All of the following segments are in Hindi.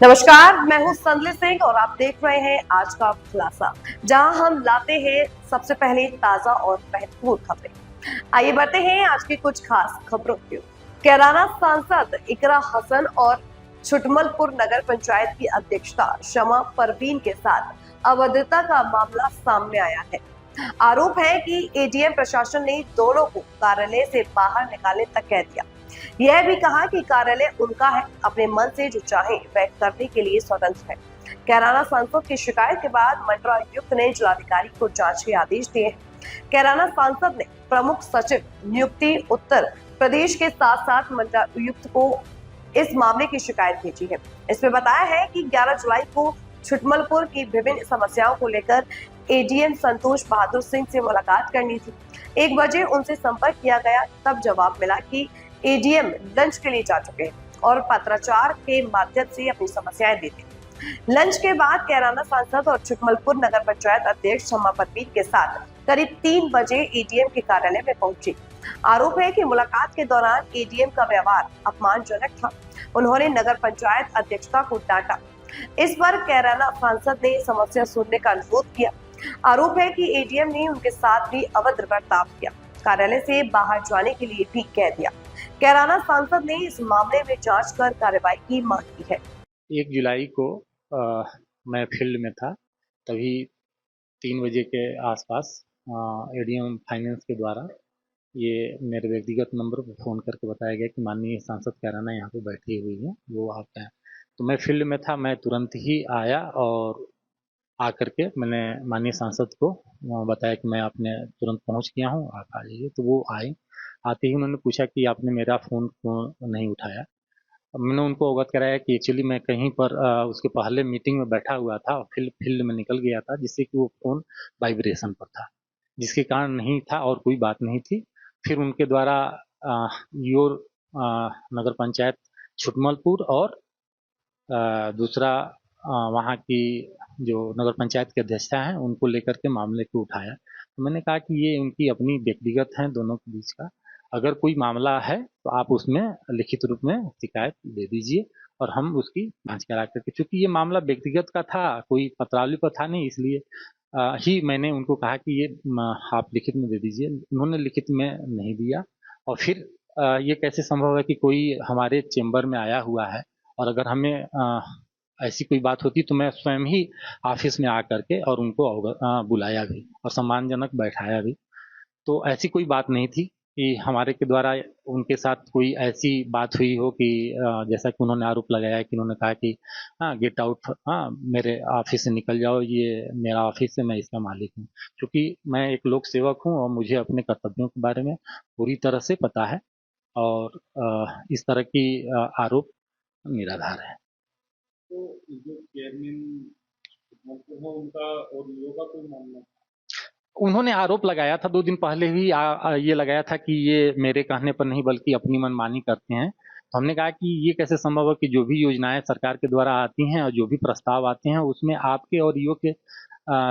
नमस्कार, मैं हूं संदली सिंह और आप देख रहे हैं आज का खुलासा, जहां हम लाते हैं सबसे पहले ताजा और महत्वपूर्ण खबरें। आइए बढ़ते हैं आज की कुछ खास खबरों की ओर। कैराना सांसद इकरा हसन और छुटमलपुर नगर पंचायत की अध्यक्षता शमा परवीन के साथ अभद्रता का मामला सामने आया है। आरोप है कि एडीएम प्रशासन ने दोनों को कार्यालय से बाहर निकालने तक कह दिया। यह भी कहा कि कार्यालय उनका है, अपने मन से जो चाहे वह करने के लिए स्वतंत्र है। कैराना सांसद की शिकायत के बाद मंडलायुक्त ने जिलाधिकारी को जांच के आदेश दिए हैं। कैराना सांसद ने प्रमुख सचिव नियुक्ति उत्तर प्रदेश के साथ साथ मंडलायुक्त को इस मामले की शिकायत भेजी है। इसमें बताया है कि 11 जुलाई को छुटमलपुर की विभिन्न समस्याओं को लेकर एडीएम संतोष बहादुर सिंह से मुलाकात करनी थी। 1 बजे उनसे संपर्क किया गया, तब जवाब मिला कि एडीएम लंच के लिए जा चुके हैं और पत्राचार के माध्यम से अपनी समस्याएं देते हैं। लंच के बाद कैराना सांसद और छुटमलपुर नगर पंचायत अध्यक्ष शमा परवीन के साथ करीब 3 बजे एडीएम के कार्यालय में पहुंचे। आरोप है कि मुलाकात के दौरान एडीएम का व्यवहार अपमानजनक था। उन्होंने नगर पंचायत अध्यक्षता को डांटा। इस पर कैराना सांसद ने समस्या सुनने का अनुरोध किया। आरोप है कि एडीएम ने उनके साथ भी अभद्र बर्ताव किया, कार्यालय से बाहर जाने के लिए भी कह दिया। कैराना सांसद ने इस मामले में जांच कर कार्रवाई की मांग की है। 1 जुलाई को मैं फील्ड में था, तभी 3 बजे के आसपास एडीएम फाइनेंस के द्वारा ये मेरे व्यक्तिगत नंबर पर फ़ोन करके बताया गया कि माननीय सांसद कैराना यहाँ पे बैठी हुई हैं, वो आप हैं। तो मैं फील्ड में था, मैं तुरंत ही आया और आकर के मैंने माननीय सांसद को बताया कि मैं अपने तुरंत पहुँच गया हूँ, आप आ जाइए। तो वो आए। आते ही उन्होंने पूछा कि आपने मेरा फ़ोन क्यों नहीं उठाया। मैंने उनको अवगत कराया कि एक्चुअली मैं कहीं पर उसके पहले मीटिंग में बैठा हुआ था और फील्ड में निकल गया था, जिससे कि वो फ़ोन वाइब्रेशन पर था, जिसके कारण नहीं था और कोई बात नहीं थी। फिर उनके द्वारा योर नगर पंचायत छुटमलपुर और दूसरा वहाँ की जो नगर पंचायत के अध्यक्षा हैं, उनको लेकर के मामले को उठाया। तो मैंने कहा कि ये उनकी अपनी व्यक्तिगत हैं दोनों के बीच का। अगर कोई मामला है तो आप उसमें लिखित रूप में शिकायत दे दीजिए और हम उसकी जांच करा करके, चूंकि ये मामला व्यक्तिगत का था, कोई पत्रावली पर था नहीं, इसलिए ही मैंने उनको कहा कि ये आप लिखित में दे दीजिए। उन्होंने लिखित में नहीं दिया। और फिर ये कैसे संभव है कि कोई हमारे चेंबर में आया हुआ है, और अगर हमें ऐसी कोई बात होती तो मैं स्वयं ही ऑफिस में आकर के और उनको बुलाया भी और सम्मानजनक बैठाया भी। तो ऐसी कोई बात नहीं थी कि हमारे के द्वारा उनके साथ कोई ऐसी बात हुई हो कि जैसा कि उन्होंने आरोप लगाया कि उन्होंने कहा कि हाँ गेट आउट, हाँ मेरे ऑफिस से निकल जाओ, ये मेरा ऑफिस है, मैं इसका मालिक हूँ। क्योंकि मैं एक लोक सेवक हूँ और मुझे अपने कर्तव्यों के बारे में पूरी तरह से पता है, और इस तरह की आरोप निराधार है। तो जो चेयरमैन है उनका और ईओ का कोई मामला? उन्होंने आरोप लगाया था 2 दिन पहले ही ये लगाया था कि ये मेरे कहने पर नहीं बल्कि अपनी मनमानी करते हैं। तो हमने कहा कि ये कैसे संभव है कि जो भी योजनाएं सरकार के द्वारा आती हैं और जो भी प्रस्ताव आते हैं उसमें आपके और ईओ के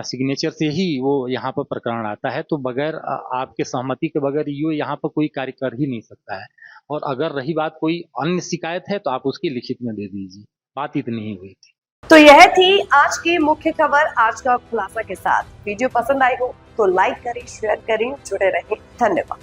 सिग्नेचर से ही वो यहाँ पर प्रकरण आता है। तो बगैर आपके सहमति के बगैर ईओ यहाँ पर कोई कार्य कर ही नहीं सकता है। और अगर रही बात कोई अन्य शिकायत है तो आप उसकी लिखित में दे दीजिए। बात इतनी ही हुई थी। तो यह थी आज की मुख्य खबर, आज का खुलासा के साथ। वीडियो पसंद आई हो तो लाइक करें, शेयर करें, जुड़े रहें। धन्यवाद।